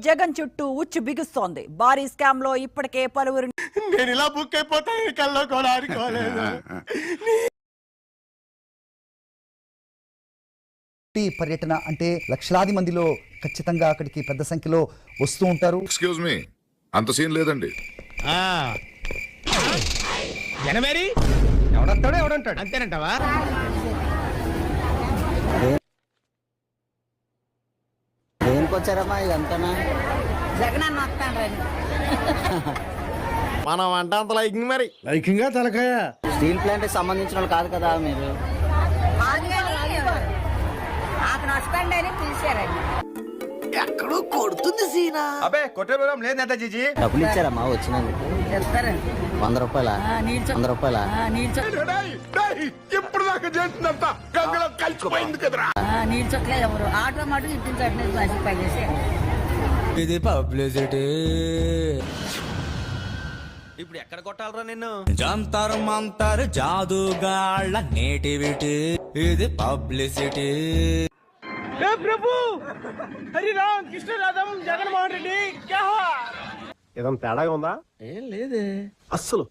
జగన్ చుట్టూ ఉచ్చు బిగుస్తోంది. భారీ స్కామ్ లో ఇప్పటికే పలువురు నేను ఇలా బుక్ అయిపోతాను కల్లో కూడా అనుకోలేదు. పర్యటన అంటే లక్షలాది మందిలో ఖచ్చితంగా అక్కడికి పెద్ద సంఖ్యలో వస్తూ ఉంటారు. ఎక్స్క్యూజ్ మీ, అంత సీన్ లేదండి. జనమేరి ఎవడంటాడు ఎవడంటాడు అంతేనంటావా? దేనికొచ్చారమ్మా ఇదంతా? జగన్ వస్తాను. మనం అంటే అంత లైకింగ్, మరి లైకింగ్ తలకాయ. స్టీల్ ప్లాంట్ కి సంబంధించిన వాళ్ళు కాదు కదా మీరు. ఎక్కడో కొడుతుంది సీనా. అబే కొట్టే బలం లేదు నేతాజీ. డబ్బులు ఇచ్చారమ్మా వచ్చినందుకు? 100 రూపాయల 100 రూపాయల ఇప్పుడు దాకా చేస్తుందంతా గంగలో కలిసిపోయింది కదరా. నీళ్ళు చుక్కలే ఎవరు ఆటో మాట ఇప్పించట్లేదు. ఇది పబ్లిసిటీ. ఇప్పుడు ఎక్కడ కొట్టాలరా నిన్ను? జంతర్ మంతర్ జాదుగాళ్ళ నేటివిటీ, ఇది పబ్లిసిటీ. ప్రభు హరి రామ్ కృష్ణ రాధం జగన్మోహన్ రెడ్డి ఏదైనా తేడాగా ఉందా? ఏం లేదే, అస్సలు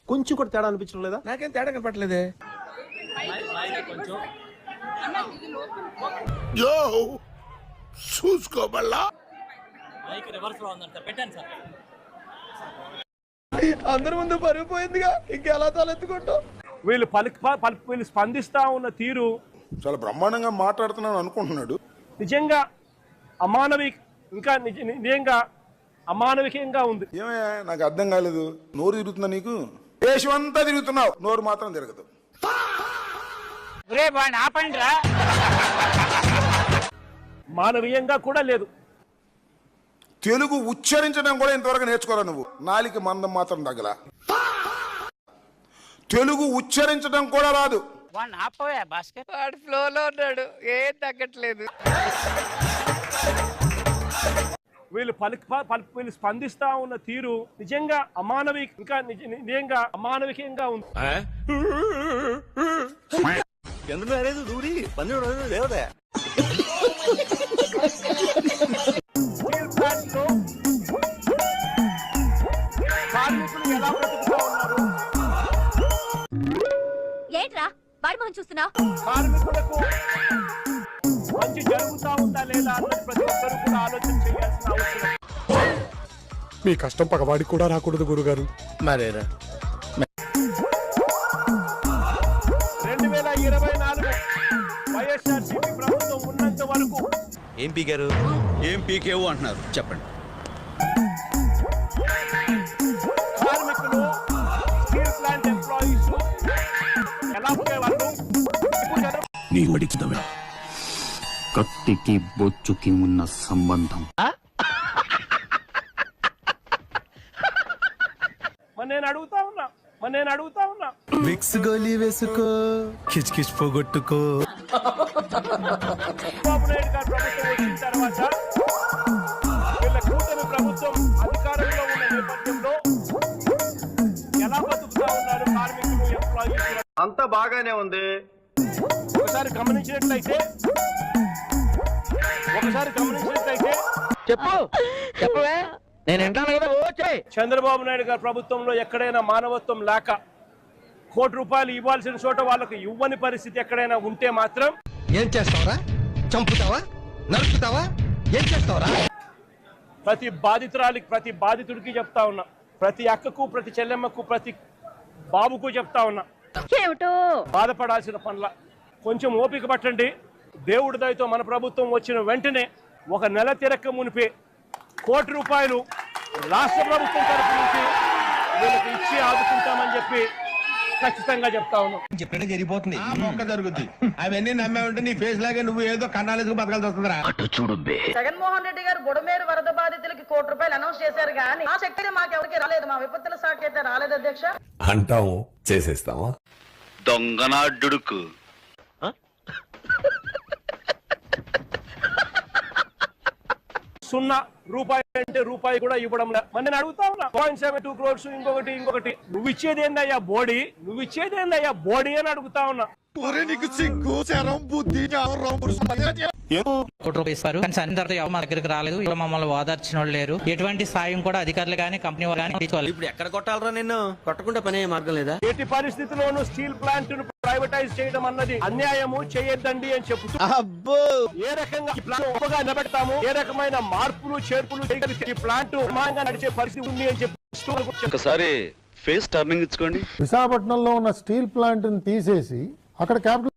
కొంచెం కూడా తేడా అనిపించడం లేదా? నాకేం తేడా కనపట్లేదే. చూసుకోబల్లా అందరి ముందు పరిగిపోయిందిగా, ఇంకెలా తలెత్తుకుంటాం? వీళ్ళు స్పందిస్తా ఉన్న తీరు చాలా బ్రహ్మాండంగా మాట్లాడుతున్నాను అనుకుంటున్నాడు. నిజంగా నిజంగా అమానవికంగా ఉంది. ఏమయ్యా నాకు అర్థం కాలేదు. నోరు తిరుగుతుందా నీకు? దేశం అంతా తిరుగుతున్నావు, నోరు మాత్రం తిరగదు. మానవీయంగా కూడా లేదు. తెలుగు ఉచ్చరించడం కూడా ఇంతవరకు నేర్చుకోరా నువ్వు? నాలిక మందం మాత్రం తగ్గలా. తెలుగు ఉచ్చరించడం కూడా రాదు. వాడు ఫ్లోలో ఉన్నాడు, ఏం తగ్గట్లేదు. వీళ్ళు స్పందిస్తా ఉన్న తీరు నిజంగా నిజంగా అమానవికంగా ఉంది. కార్మికులు ఎలా బ్రతుకుతా ఉన్నారు? ఏంట్రా వాడి మొహం చూస్తున్నావు? కార్మికులకు మంచి జరుగుతా ఉందా లేదా అన్నది ప్రతి ఒక్కరు కూడా ఆలోచన చేయాల్సిన అవసరం. మీ కష్టం పగవాడికి కూడా రాకూడదు గురుగారు. మరేరా 2024 వైఎస్ఆర్సీపీ ప్రభుత్వం ఉన్నంత వరకు ఏం పీకారు, ఏం పీకేవు అంటున్నారు చెప్పండి. కార్మికులు, స్టీల్ ప్లాంట్ ఎంప్లాయీస్ ఎలా ఉండేవాళ్ళు? నీ వడికిదమే కత్తికి బొచ్చుకి ఉన్న సంబంధం. నేను అడుగుతా ఉన్నా విక్స్ గోలీ వేసుకో, కిచ్ కిచ్ పోగొట్టుకో. చంద్రబాబు నాయుడు గారు ప్రభుత్వం వచ్చిన తర్వాత వీళ్ళ కూటమి ప్రభుత్వం అధికారంలో ఉన్న నేపథ్యంలో ఎలా బతుకుతా ఉన్నారు కార్మికులు, ఎంప్లాయీస్? అంతా బాగానే ఉంది. ఒకసారి గమనించినట్లయితే చెప్పవే నేను వింటాను కదా. చంద్రబాబు నాయుడు గారి ప్రభుత్వంలో ఎక్కడైనా మానవత్వం లేక ₹1 ఇవ్వాల్సిన చోట వాళ్ళకు ఇవ్వని పరిస్థితి ఎక్కడైనా ఉంటే మాత్రం ఏం చేస్తావరా? చంపుతావా? నరుకుతావా? ఏం చేస్తావరా? ప్రతి బాధితురాలికి, ప్రతి బాధితుడికి చెప్తా ఉన్నా, ప్రతి అక్కకు, ప్రతి చెల్లెమ్మకు, ప్రతి బాబుకు చెప్తా ఉన్నా, బాధపడాల్సిన పనుల కొంచెం ఓపిక పట్టండి. దేవుడి దయతో మన ప్రభుత్వం వచ్చిన వెంటనే 1 నెల తిరక్క మునిపే ₹1 రాష్ట్ర ప్రభుత్వం తరఫు నుంచి వీళ్ళకి ఇచ్చి ఆదుకుంటామని చెప్పి ఖచ్చితంగా చెప్తా ఉన్నాం. చెప్పడం జరిగిపోతుంది, జరుగుతుంది. అవన్నీ నమ్మే ఉంటే నీ ఫేస్ లాగే నువ్వు ఏదో కన్నాలేసుకు బతకాల్సి వస్తుందిరా. జగన్మోహన్ రెడ్డి గారు బుడమేరు వరద బాధితులకి ₹1 అనౌన్స్ చేశారు కానీ ఆ శక్తి మాకెవరికి రాలేదు. మా విపత్తుల శాఖ అయితే రాలేదు అధ్యక్ష. అంటాము చేసేస్తామా? దొంగనాడుకు ₹0 అంటే రూపాయి కూడా ఇవ్వడం లేదు. మరి నేను అడుగుతా ఉన్నా, 0.72 crores ఇంకొకటి నువ్వు ఇచ్చేదేందయ్యా బోడీ అని అడుగుతా ఉన్నా. నీకు సిగ్గు, శరం, బుద్ధి, కోటి రూపాయలు ఇస్తారు కానీ సరైన తర్వాత ఎవరు మా దగ్గరికి రాలేదు, ఇలా మమ్మల్ని ఓదార్చిన వాళ్ళు లేరు. ఎటువంటి సాయం కూడా అధికారులు కానీ కంపెనీ వారు కానీ తీసుకోవాలి. ఇప్పుడు ఎక్కడ కొట్టాలరా నిన్ను? కొట్టకుండా పని అయ్యే మార్గం లేదా? ఎట్టి పరిస్థితుల్లోనూ స్టీల్ ప్లాంట్ ను ప్రైవేటైజ్ చేయడం అన్నది అన్యాయము, చేయొద్దండి అని చెబుతూ ఏ రకంగా ఈ ప్లాంట్ ఒప్పగా నిలబెడతాము, ఏ రకమైన మార్పులు చేర్పులు చేయగలిగితే ఈ ప్లాంట్ సమానంగా నడిచే పరిస్థితి ఉంది అని చెప్పి ఒకసారి ఫేస్ టర్నింగ్ ఇచ్చుకోండి. విశాఖపట్నంలో ఉన్న స్టీల్ ప్లాంట్ ని తీసేసి అక్కడ క్యాపిటల్